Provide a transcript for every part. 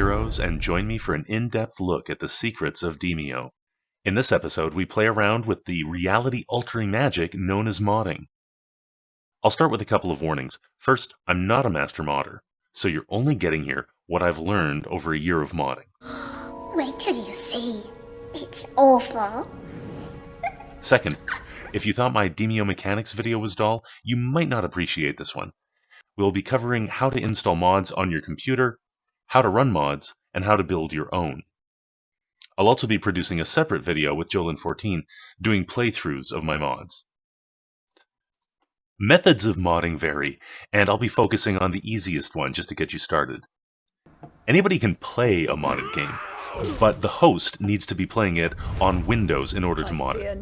heroes and join me for an in-depth look at the secrets of Demeo. In this episode, we play around with the reality-altering magic known as modding. I'll start with a couple of warnings. First, I'm not a master modder, so you're only getting here what I've learned over a year of modding. Wait till you see. It's awful. Second, if you thought my Demeo mechanics video was dull, you might not appreciate this one. We'll be covering how to install mods on your computer, how to run mods, and how to build your own. I'll also be producing a separate video with Jolin14 doing playthroughs of my mods. Methods of modding vary, and I'll be focusing on the easiest one just to get you started. Anybody can play a modded game, but the host needs to be playing it on Windows in order to mod it.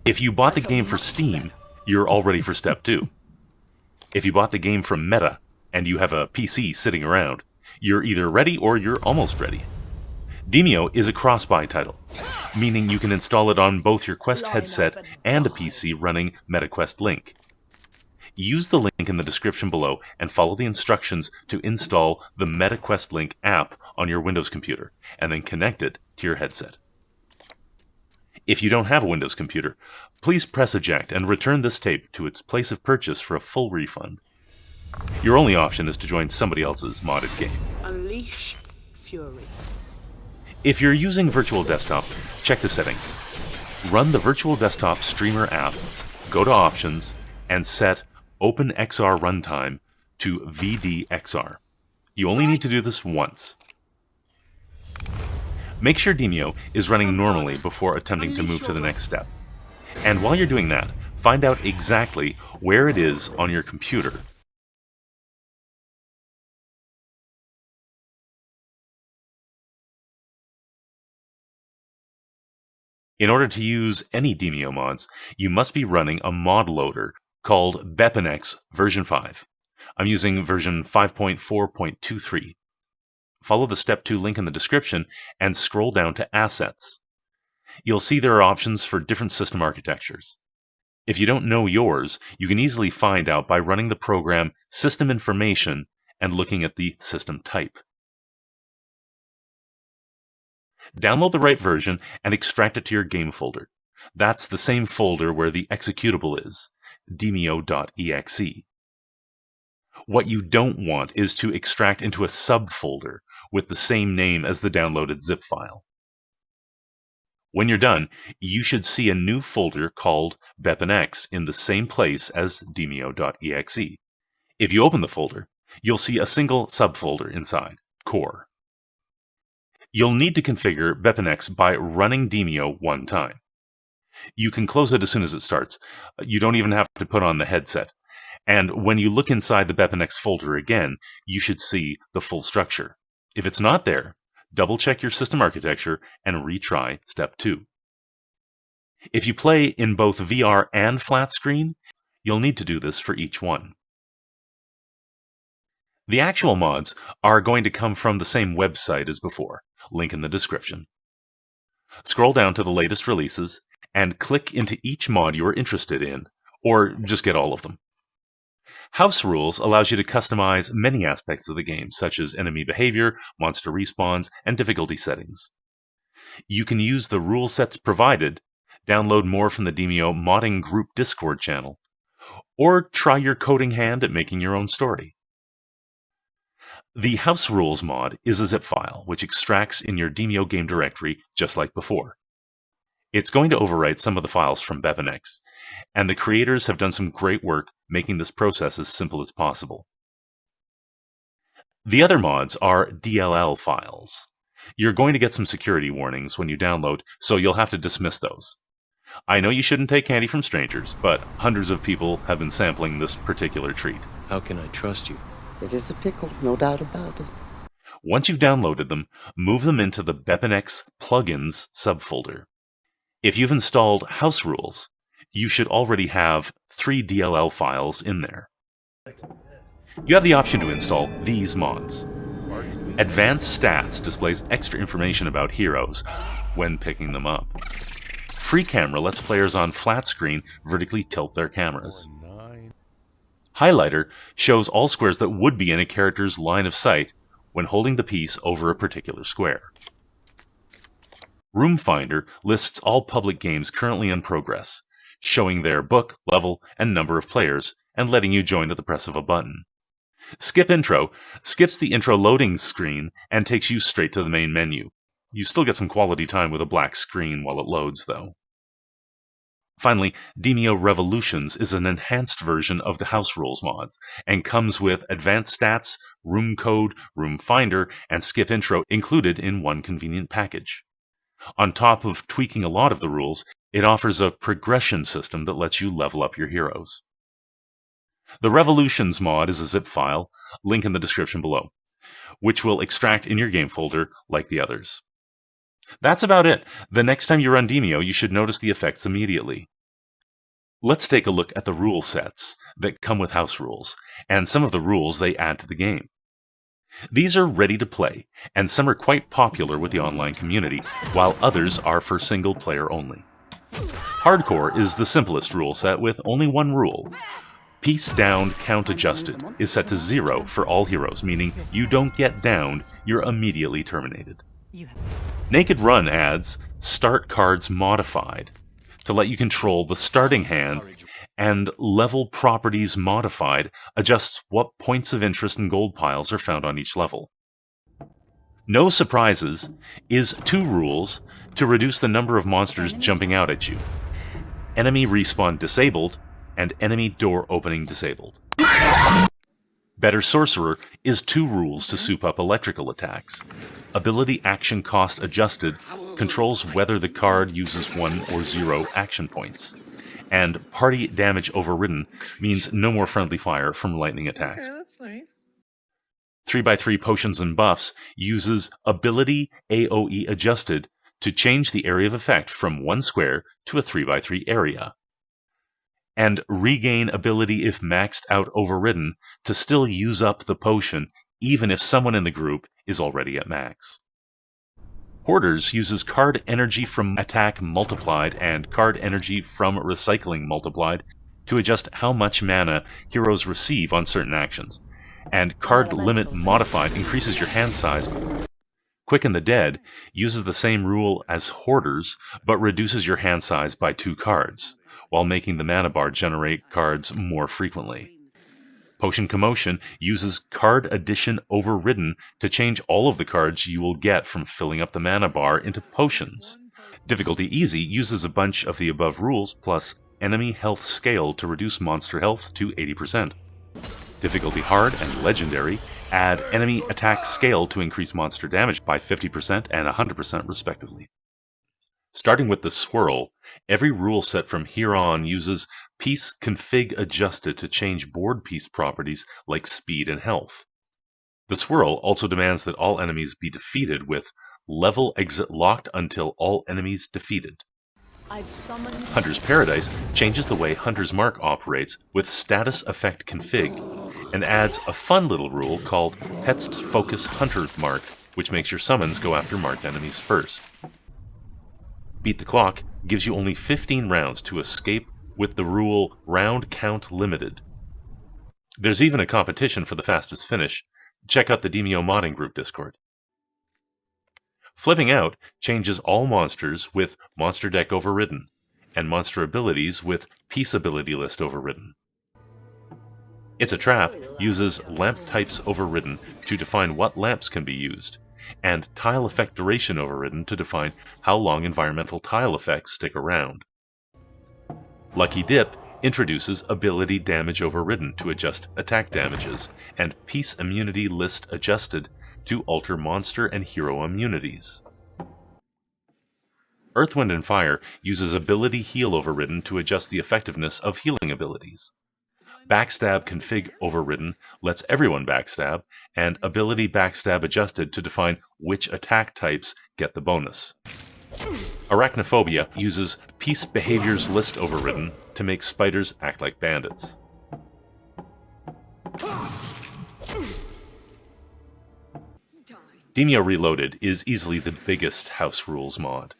If you bought the game for Steam, you're all ready for step 2. If you bought the game from Meta, and you have a PC sitting around, you're either ready or you're almost ready. Demeo is a cross-buy title, meaning you can install it on both your Quest headset and a PC running MetaQuest Link. Use the link in the description below and follow the instructions to install the MetaQuest Link app on your Windows computer, and then connect it to your headset. If you don't have a Windows computer, please press eject and return this tape to its place of purchase for a full refund. Your only option is to join somebody else's modded game. Unleash fury. If you're using Virtual Desktop, check the settings. Run the Virtual Desktop Streamer app, go to Options, and set OpenXR Runtime to VDXR. You only need to do this once. Make sure Demeo is running normally before attempting to move to the next step. And while you're doing that, find out exactly where it is on your computer. In order to use any Demeo mods, you must be running a Modloader called Behaviour version 5. I'm using version 5.4.23. Follow the Step 2 link in the description and scroll down to Assets. You'll see there are options for different system architectures. If you don't know yours, you can easily find out by running the program System Information and looking at the system type. Download the right version and extract it to your game folder. That's the same folder where the executable is, demeo.exe. What you don't want is to extract into a subfolder with the same name as the downloaded zip file. When you're done, you should see a new folder called BepInEx in the same place as demeo.exe. If you open the folder, you'll see a single subfolder inside, Core. You'll need to configure BepInEx by running Demeo one time. You can close it as soon as it starts. You don't even have to put on the headset. And when you look inside the BepInEx folder again, you should see the full structure. If it's not there, double-check your system architecture and retry Step 2. If you play in both VR and flat screen, you'll need to do this for each one. The actual mods are going to come from the same website as before, link in the description. Scroll down to the latest releases and click into each mod you are interested in, or just get all of them. House Rules allows you to customize many aspects of the game, such as enemy behavior, monster respawns, and difficulty settings. You can use the rule sets provided, download more from the Demeo Modding Group Discord channel, or try your coding hand at making your own story. The House Rules mod is a zip file, which extracts in your Demeo game directory just like before. It's going to overwrite some of the files from BepInEx, and the creators have done some great work making this process as simple as possible. The other mods are DLL files. You're going to get some security warnings when you download, so you'll have to dismiss those. I know you shouldn't take candy from strangers, but hundreds of people have been sampling this particular treat. How can I trust you? It is a pickle, no doubt about it. Once you've downloaded them, move them into the BepInEx plugins subfolder. If you've installed House Rules, you should already have 3 DLL files in there. You have the option to install these mods. Advanced Stats displays extra information about heroes when picking them up. Free Camera lets players on flat screen vertically tilt their cameras. Highlighter shows all squares that would be in a character's line of sight when holding the piece over a particular square. Room Finder lists all public games currently in progress, showing their book, level, and number of players, and letting you join at the press of a button. Skip Intro skips the intro loading screen and takes you straight to the main menu. You still get some quality time with a black screen while it loads, though. Finally, Demeo Revolutions is an enhanced version of the House Rules mods, and comes with advanced stats, room code, room finder, and skip intro included in one convenient package. On top of tweaking a lot of the rules, it offers a progression system that lets you level up your heroes. The Revolutions mod is a zip file, link in the description below, which will extract in your game folder like the others. That's about it. The next time you run Demeo, you should notice the effects immediately. Let's take a look at the rule sets that come with House Rules, and some of the rules they add to the game. These are ready to play, and some are quite popular with the online community, while others are for single player only. Hardcore is the simplest rule set with only one rule. Piece downed count adjusted is set to 0 for all heroes, meaning you don't get downed, you're immediately terminated. Naked Run adds Start Cards Modified to let you control the starting hand, and Level Properties Modified adjusts what points of interest and gold piles are found on each level. No Surprises is 2 rules to reduce the number of monsters jumping out at you. Enemy Respawn Disabled and Enemy Door Opening Disabled. Better Sorcerer is 2 rules to soup up electrical attacks. Ability Action Cost Adjusted controls whether the card uses 1 or 0 action points. And Party Damage Overridden means no more friendly fire from lightning attacks. Okay, that's nice. 3x3 Potions and Buffs uses Ability AoE Adjusted to change the area of effect from 1 square to a 3x3 area. And Regain Ability if maxed out Overridden to still use up the potion even if someone in the group is already at max. Hoarders uses Card Energy from Attack Multiplied and Card Energy from Recycling Multiplied to adjust how much mana heroes receive on certain actions, and Card Limit Modified increases your hand size. Quicken the Dead uses the same rule as Hoarders, but reduces your hand size by 2 cards, while making the mana bar generate cards more frequently. Potion Commotion uses Card Addition Overridden to change all of the cards you will get from filling up the mana bar into potions. Difficulty Easy uses a bunch of the above rules plus Enemy Health Scale to reduce monster health to 80%. Difficulty Hard and Legendary add Enemy Attack Scale to increase monster damage by 50% and 100% respectively. Starting with the Swirl, every rule set from here on uses Piece Config Adjusted to change board piece properties like speed and health. The Swirl also demands that all enemies be defeated with Level Exit Locked until all enemies defeated. Hunter's Paradise changes the way Hunter's Mark operates with Status Effect Config, and adds a fun little rule called Pets Focus Hunter's Mark, which makes your summons go after marked enemies first. Beat the Clock gives you only 15 rounds to escape with the rule Round Count Limited. There's even a competition for the fastest finish. Check out the Demeo modding group Discord. Flipping Out changes all monsters with Monster Deck Overridden, and monster abilities with Piece Ability List Overridden. It's a Trap uses Lamp Types Overridden to define what lamps can be used, and Tile Effect Duration Overridden to define how long environmental tile effects stick around. Lucky Dip introduces Ability Damage Overridden to adjust attack damages, and Piece Immunity List Adjusted to alter monster and hero immunities. Earth, Wind, and Fire uses Ability Heal Overridden to adjust the effectiveness of healing abilities. Backstab Config Overridden lets everyone backstab, and Ability Backstab Adjusted to define which attack types get the bonus. Arachnophobia uses Piece Behaviors List Overridden to make spiders act like bandits. Demeo Reloaded is easily the biggest House Rules mod.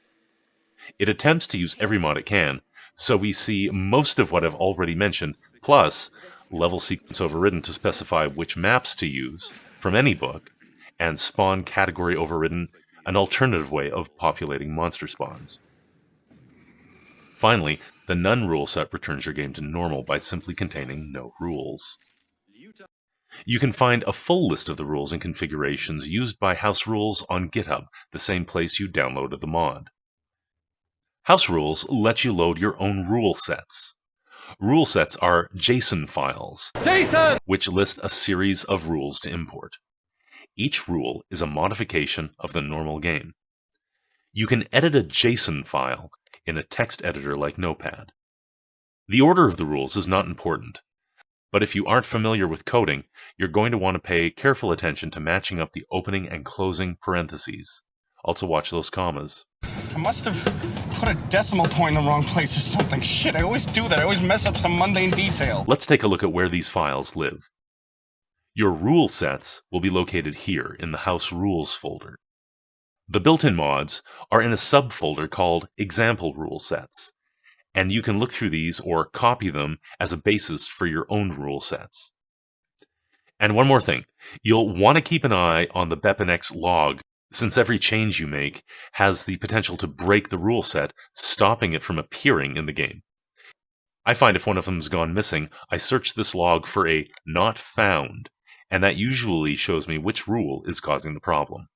It attempts to use every mod it can, so we see most of what I've already mentioned, plus level sequence overridden to specify which maps to use from any book, and spawn category overridden, an alternative way of populating monster spawns. Finally, the none rule set returns your game to normal by simply containing no rules. You can find a full list of the rules and configurations used by House Rules on GitHub, the same place you downloaded the mod. House Rules let you load your own rule sets. Rule sets are JSON files, which list a series of rules to import. Each rule is a modification of the normal game. You can edit a JSON file in a text editor like Notepad. The order of the rules is not important, but if you aren't familiar with coding, you're going to want to pay careful attention to matching up the opening and closing parentheses. Also watch those commas. I must have put a decimal point in the wrong place or something. Shit, I always do that. I always mess up some mundane detail. Let's take a look at where these files live. Your rule sets will be located here in the House Rules folder. The built-in mods are in a subfolder called Example Rule Sets, and you can look through these or copy them as a basis for your own rule sets. And one more thing, you'll want to keep an eye on the BepInEx log, since every change you make has the potential to break the rule set, stopping it from appearing in the game. I find if one of them's gone missing, I search this log for a not found, and that usually shows me which rule is causing the problem.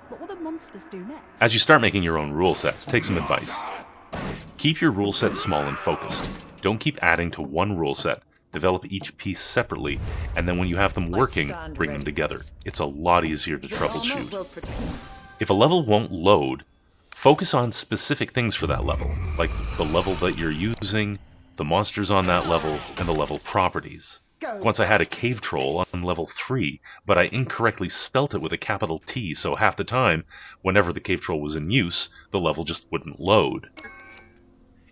What will the monsters do next? As you start making your own rule sets, take some advice. Keep your rule set small and focused. Don't keep adding to one rule set. Develop each piece separately, and then when you have them working, bring them together. It's a lot easier to troubleshoot. If a level won't load, focus on specific things for that level, like the level that you're using, the monsters on that level, and the level properties. Once I had a cave troll on level 3, but I incorrectly spelt it with a capital T, so half the time, whenever the cave troll was in use, the level just wouldn't load.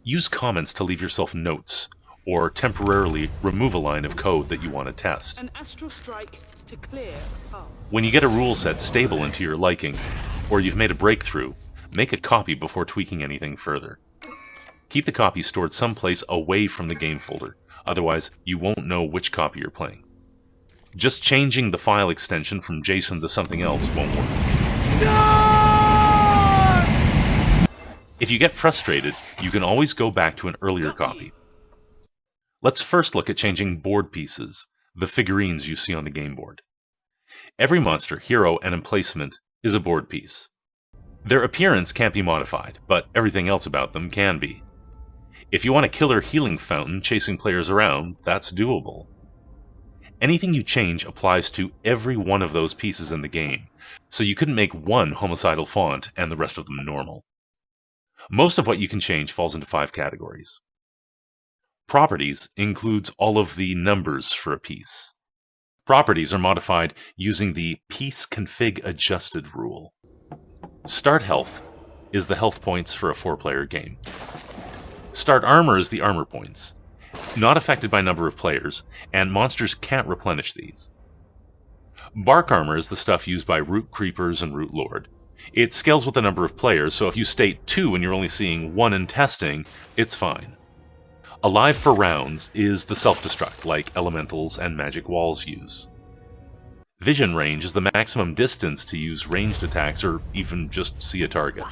Use comments to leave yourself notes, or temporarily remove a line of code that you want to test. An astral strike to clear a path. When you get a rule set stable into your liking, or you've made a breakthrough, make a copy before tweaking anything further. Keep the copy stored someplace away from the game folder, otherwise you won't know which copy you're playing. Just changing the file extension from JSON to something else won't work. If you get frustrated, you can always go back to an earlier copy. Let's first look at changing board pieces, the figurines you see on the game board. Every monster, hero, and emplacement is a board piece. Their appearance can't be modified, but everything else about them can be. If you want a killer healing fountain chasing players around, that's doable. Anything you change applies to every one of those pieces in the game, so you couldn't make one homicidal font and the rest of them normal. Most of what you can change falls into 5 categories. Properties includes all of the numbers for a piece. Properties are modified using the piece config adjusted rule. Start health is the health points for a 4-player game. Start armor is the armor points, not affected by number of players, and monsters can't replenish these. Bark armor is the stuff used by root creepers and root lord. It scales with the number of players, so if you state 2 and you're only seeing 1 in testing, it's fine. Alive for rounds is the self-destruct, like elementals and magic walls use. Vision range is the maximum distance to use ranged attacks or even just see a target.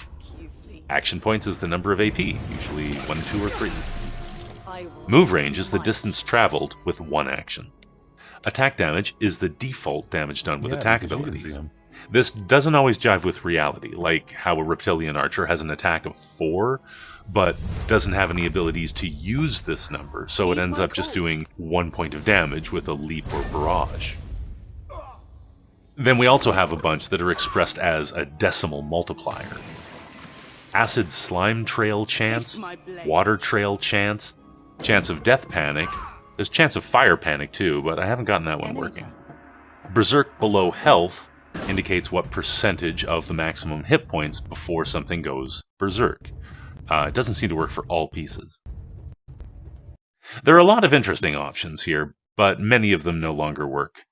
Action points is the number of AP, usually 1, 2, or 3. Move range is the distance traveled with 1 action. Attack damage is the default damage done with attack abilities. This doesn't always jive with reality, like how a reptilian archer has an attack of 4, but doesn't have any abilities to use this number, so it ends up just doing 1 point of damage with a leap or barrage. Then we also have a bunch that are expressed as a decimal multiplier. Acid slime trail chance, water trail chance, chance of death panic, there's chance of fire panic too, but I haven't gotten that one working. Berserk below health indicates what percentage of the maximum hit points before something goes berserk. It doesn't seem to work for all pieces. There are a lot of interesting options here, but many of them no longer work.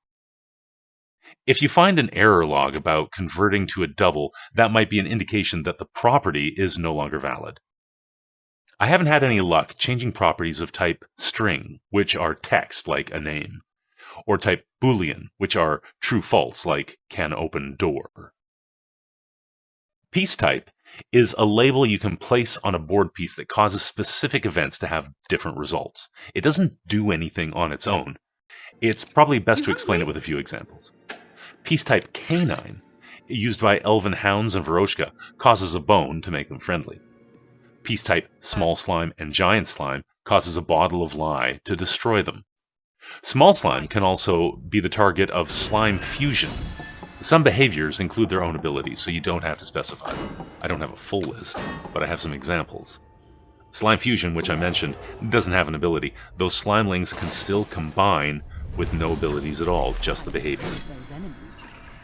If you find an error log about converting to a double, that might be an indication that the property is no longer valid. I haven't had any luck changing properties of type string, which are text like a name, or type Boolean, which are true-false, like can open door. Piece type is a label you can place on a board piece that causes specific events to have different results. It doesn't do anything on its own. It's probably best to explain it with a few examples. Piece type canine, used by elven hounds and Veroshka, causes a bone to make them friendly. Piece type small slime and giant slime causes a bottle of lye to destroy them. Small slime can also be the target of slime fusion. Some behaviors include their own abilities, so you don't have to specify them. I don't have a full list, but I have some examples. Slime fusion, which I mentioned, doesn't have an ability. Those slimelings can still combine with no abilities at all, just the behavior.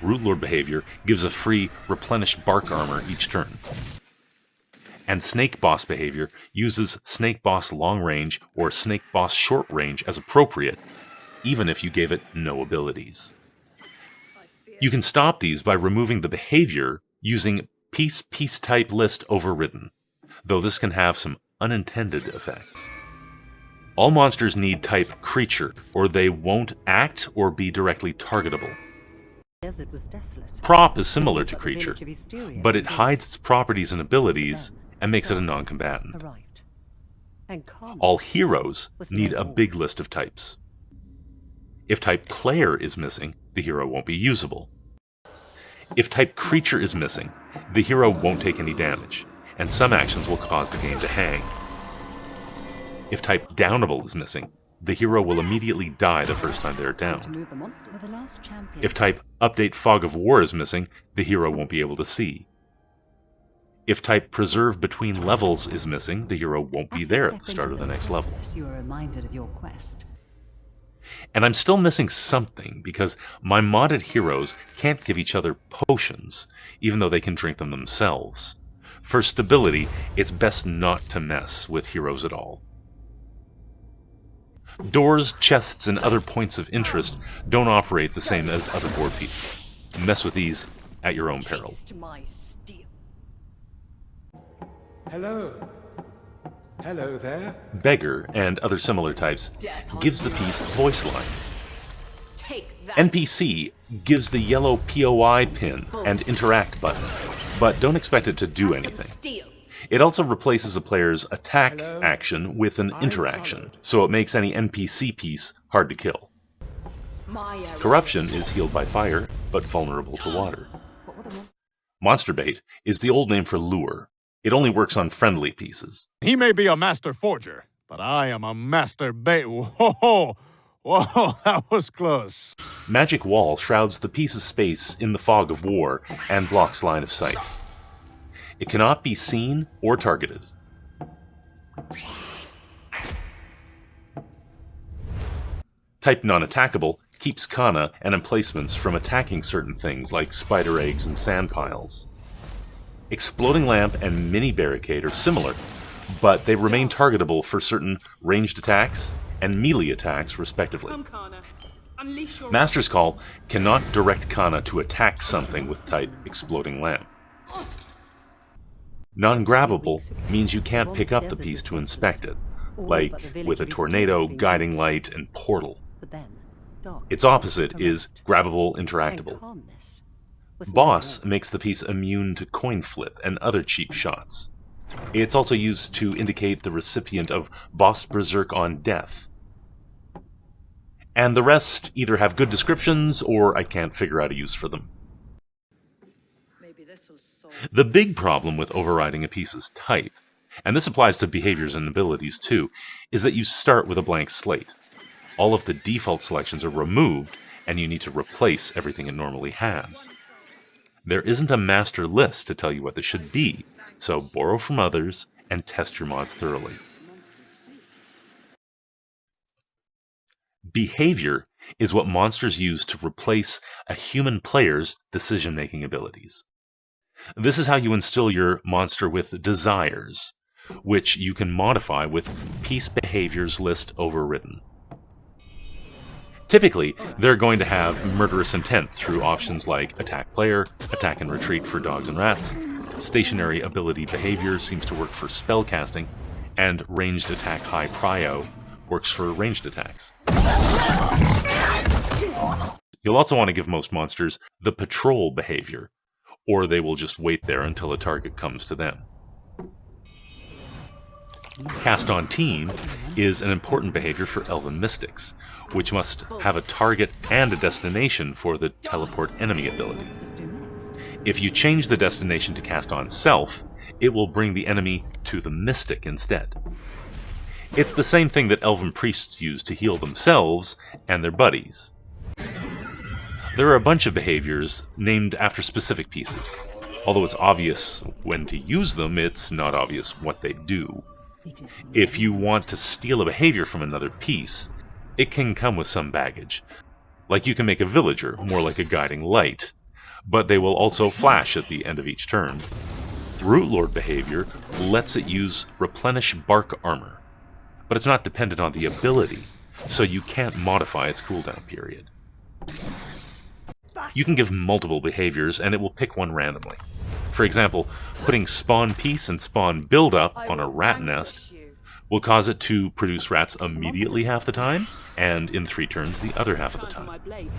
Root Lord behavior gives a free replenish bark armor each turn. And Snake Boss behavior uses Snake Boss long range or Snake Boss short range as appropriate, even if you gave it no abilities. You can stop these by removing the behavior using piece type list overridden, though this can have some unintended effects. All monsters need type creature, or they won't act or be directly targetable. Prop is similar to creature, but it hides its properties and abilities and makes it a non-combatant. All heroes need a big list of types. If type player is missing, the hero won't be usable. If type creature is missing, the hero won't take any damage, and some actions will cause the game to hang. If type downable is missing, the hero will immediately die the first time they're down. If type update fog of war is missing, the hero won't be able to see. If type preserve between levels is missing, the hero won't be there at the start of the next level. You are reminded of your quest. And I'm still missing something, because my modded heroes can't give each other potions, even though they can drink them themselves. For stability, it's best not to mess with heroes at all. Doors, chests, and other points of interest don't operate the same as other board pieces. Mess with these at your own peril. Hello. Hello there. Beggar and other similar types gives the piece voice lines. NPC gives the yellow POI pin and interact button, but don't expect it to do anything. It also replaces a player's attack action with an interaction, so it makes any NPC piece hard to kill. Corruption is healed by fire, but vulnerable to water. Monster bait is the old name for lure. It only works on friendly pieces. He may be a master forger, but I am a master bait. Whoa, whoa, that was close. Magic Wall shrouds the piece's space in the fog of war and blocks line of sight. It cannot be seen or targeted. Type non-attackable keeps Kana and emplacements from attacking certain things like spider eggs and sand piles. Exploding Lamp and Mini Barricade are similar, but they remain targetable for certain ranged attacks and melee attacks, respectively. Master's Call cannot direct Kana to attack something with type Exploding Lamp. Non-grabbable means you can't pick up the piece to inspect it, like with a tornado, guiding light, and portal. Its opposite is grabbable interactable. Boss makes the piece immune to coin flip and other cheap shots. It's also used to indicate the recipient of Boss Berserk on death. And the rest either have good descriptions or I can't figure out a use for them. The big problem with overriding a piece's type, and this applies to behaviors and abilities too, is that you start with a blank slate. All of the default selections are removed, and you need to replace everything it normally has. There isn't a master list to tell you what this should be, so borrow from others and test your mods thoroughly. Behavior is what monsters use to replace a human player's decision-making abilities. This is how you instill your monster with desires, which you can modify with piece behaviors list overridden. Typically, they're going to have murderous intent through options like attack player, attack and retreat for dogs and rats, stationary ability behavior seems to work for spell casting, and ranged attack high prio works for ranged attacks. You'll also want to give most monsters the patrol behavior, or they will just wait there until a target comes to them. Cast on Team is an important behavior for Elven Mystics, which must have a target and a destination for the teleport enemy ability. If you change the destination to Cast on Self, it will bring the enemy to the Mystic instead. It's the same thing that Elven Priests use to heal themselves and their buddies. There are a bunch of behaviors named after specific pieces. Although it's obvious when to use them, it's not obvious what they do. If you want to steal a behavior from another piece, it can come with some baggage. Like you can make a villager more like a guiding light, but they will also flash at the end of each turn. Rootlord behavior lets it use replenish bark armor, but it's not dependent on the ability, so you can't modify its cooldown period. You can give multiple behaviors and it will pick one randomly. For example, putting Spawn Peace and Spawn Build-Up on a rat nest will cause it to produce rats immediately half the time, and in 3 turns the other half of the time.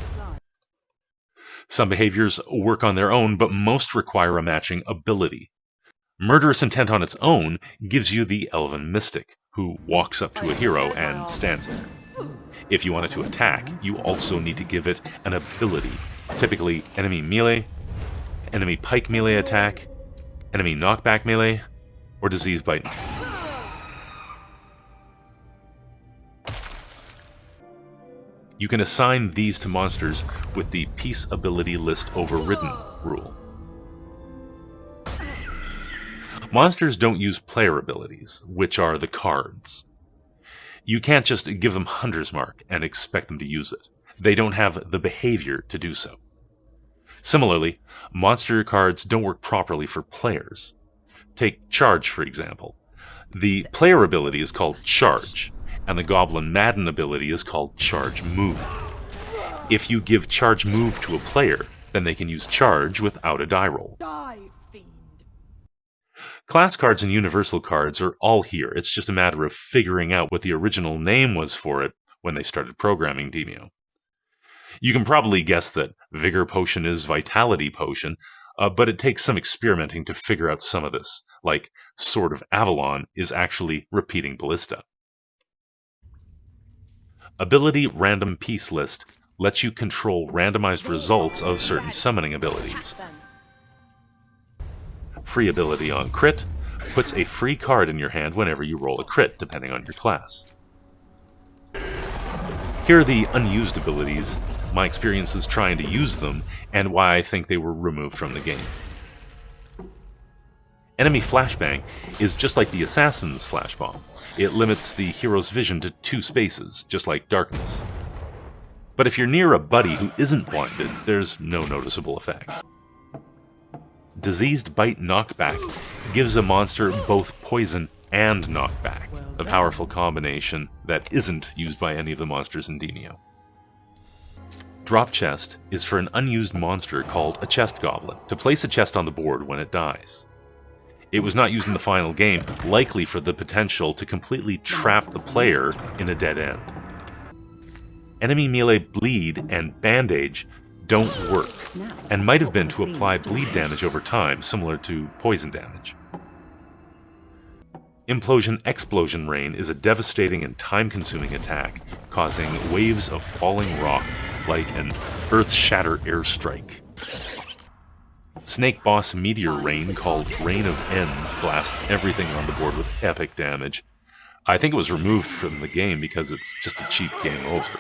Some behaviors work on their own, but most require a matching ability. Murderous Intent on its own gives you the Elven Mystic, who walks up to a hero and stands there. If you want it to attack, you also need to give it an ability, typically enemy melee, enemy pike melee attack, enemy knockback melee, or disease bite. You can assign these to monsters with the Piece Ability List Overridden rule. Monsters don't use player abilities, which are the cards. You can't just give them Hunter's Mark and expect them to use it. They don't have the behavior to do so. Similarly, monster cards don't work properly for players. Take Charge, for example. The player ability is called Charge, and the Goblin Madden ability is called Charge Move. If you give Charge Move to a player, then they can use Charge without a die roll. Class cards and universal cards are all here. It's just a matter of figuring out what the original name was for it when they started programming Demeo. You can probably guess that Vigor Potion is Vitality Potion, but it takes some experimenting to figure out some of this, like Sword of Avalon is actually Repeating Ballista. Ability Random Piece List lets you control randomized results of certain summoning abilities. Free ability on crit puts a free card in your hand whenever you roll a crit, depending on your class. Here are the unused abilities, my experiences trying to use them, and why I think they were removed from the game. Enemy Flashbang is just like the Assassin's Flashbomb. It limits the hero's vision to 2 spaces, just like Darkness. But if you're near a buddy who isn't blinded, there's no noticeable effect. Diseased Bite Knockback gives a monster both poison and knockback, a powerful combination that isn't used by any of the monsters in Demeo. Drop Chest is for an unused monster called a Chest Goblin, to place a chest on the board when it dies. It was not used in the final game, likely for the potential to completely trap the player in a dead end. Enemy melee bleed and bandage don't work, and might have been to apply bleed damage over time, similar to poison damage. Implosion Explosion Rain is a devastating and time-consuming attack, causing waves of falling rock like an Earth-Shatter airstrike. Snake Boss Meteor Rain, called Rain of Ends, blasts everything on the board with epic damage. I think it was removed from the game because it's just a cheap game over.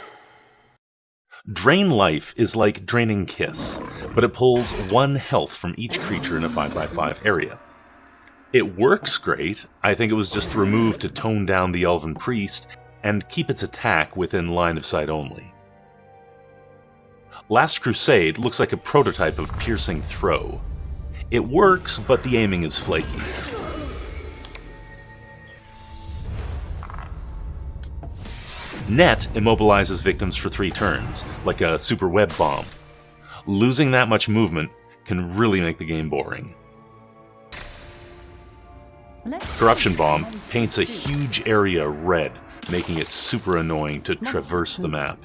Drain Life is like Draining Kiss, but it pulls 1 health from each creature in a 5x5 area. It works great. I think it was just removed to tone down the Elven Priest and keep its attack within line of sight only. Last Crusade looks like a prototype of Piercing Throw. It works, but the aiming is flaky. Net immobilizes victims for 3 turns, like a super web bomb. Losing that much movement can really make the game boring. Corruption Bomb paints a huge area red, making it super annoying to traverse the map.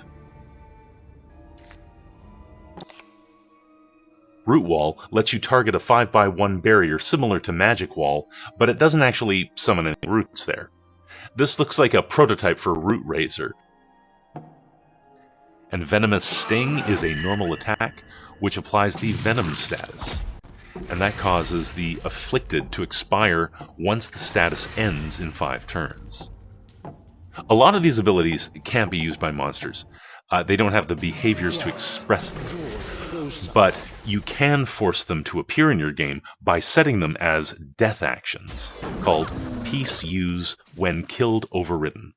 Root Wall lets you target a 5x1 barrier similar to Magic Wall, but it doesn't actually summon any roots there. This looks like a prototype for Root Razor. And Venomous Sting is a normal attack, which applies the Venom status. And that causes the Afflicted to expire once the status ends in 5 turns. A lot of these abilities can't be used by monsters. They don't have the behaviors to express them. But you can force them to appear in your game by setting them as death actions, called Peace Use when killed overridden.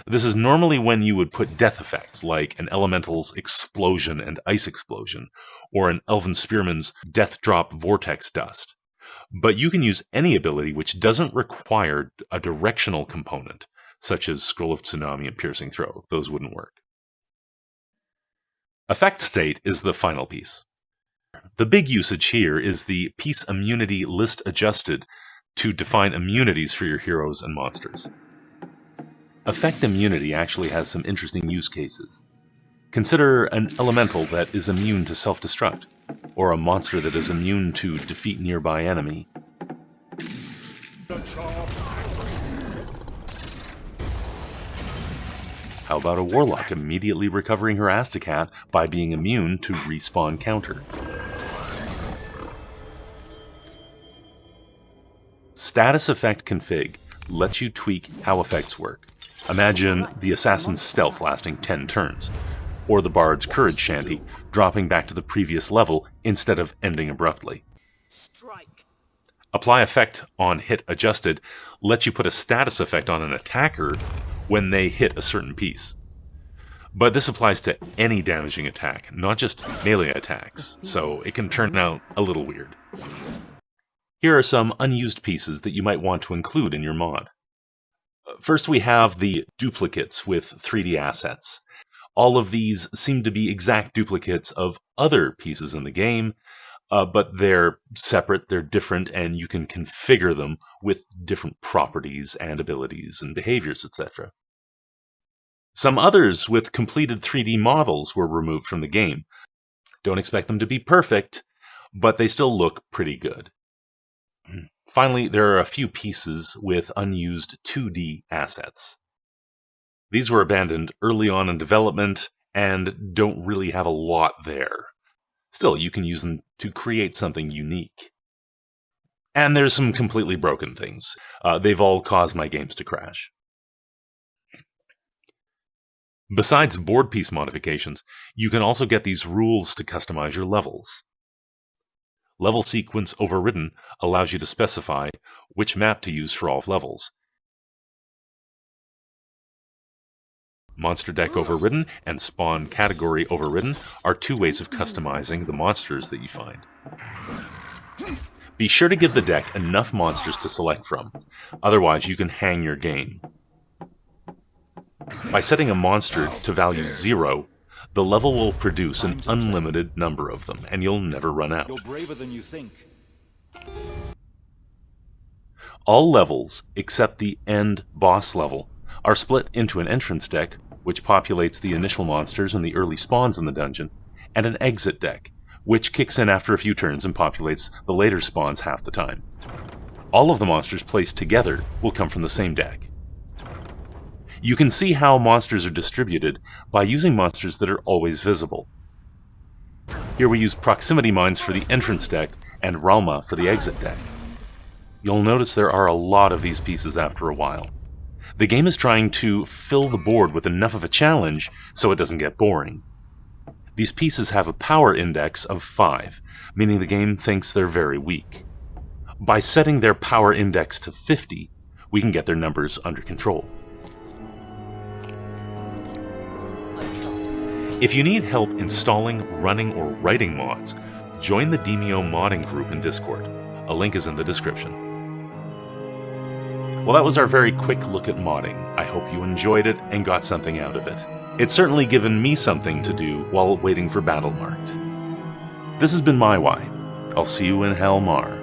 This is normally when you would put death effects, like an Elemental's Explosion and Ice Explosion, or an Elven Spearman's Death Drop Vortex Dust. But you can use any ability which doesn't require a directional component, such as Scroll of Tsunami and Piercing Throw. Those wouldn't work. Effect State is the final piece. The big usage here is the Piece Immunity List Adjusted to define immunities for your heroes and monsters. Effect Immunity actually has some interesting use cases. Consider an elemental that is immune to self-destruct, or a monster that is immune to defeat nearby enemy. How about a warlock immediately recovering her Astacat by being immune to respawn counter? Status Effect Config lets you tweak how effects work. Imagine the Assassin's Stealth lasting 10 turns, or the Bard's Courage Shanty dropping back to the previous level instead of ending abruptly. Strike. Apply Effect on Hit Adjusted lets you put a status effect on an attacker when they hit a certain piece. But this applies to any damaging attack, not just melee attacks, so it can turn out a little weird. Here are some unused pieces that you might want to include in your mod. First, we have the duplicates with 3D assets. All of these seem to be exact duplicates of other pieces in the game, but they're separate, they're different, and you can configure them with different properties and abilities and behaviors, etc. Some others with completed 3D models were removed from the game. Don't expect them to be perfect, but they still look pretty good. Finally, there are a few pieces with unused 2D assets. These were abandoned early on in development and don't really have a lot there. Still, you can use them to create something unique. And there's some completely broken things. They've all caused my games to crash. Besides board piece modifications, you can also get these rules to customize your levels. Level Sequence Overridden allows you to specify which map to use for all levels. Monster Deck Overridden and Spawn Category Overridden are 2 ways of customizing the monsters that you find. Be sure to give the deck enough monsters to select from, otherwise you can hang your game. By setting a monster to value 0, the level will produce an unlimited number of them, and you'll never run out. You're braver than you think. All levels, except the end boss level, are split into an entrance deck, which populates the initial monsters and the early spawns in the dungeon, and an exit deck, which kicks in after a few turns and populates the later spawns half the time. All of the monsters placed together will come from the same deck. You can see how monsters are distributed by using monsters that are always visible. Here we use Proximity Mines for the entrance deck and Ralma for the exit deck. You'll notice there are a lot of these pieces after a while. The game is trying to fill the board with enough of a challenge so it doesn't get boring. These pieces have a power index of 5, meaning the game thinks they're very weak. By setting their power index to 50, we can get their numbers under control. If you need help installing, running, or writing mods, join the Demeo modding group in Discord. A link is in the description. Well, that was our very quick look at modding. I hope you enjoyed it and got something out of it. It's certainly given me something to do while waiting for Battlemarked. This has been my Why. I'll see you in Hellmar.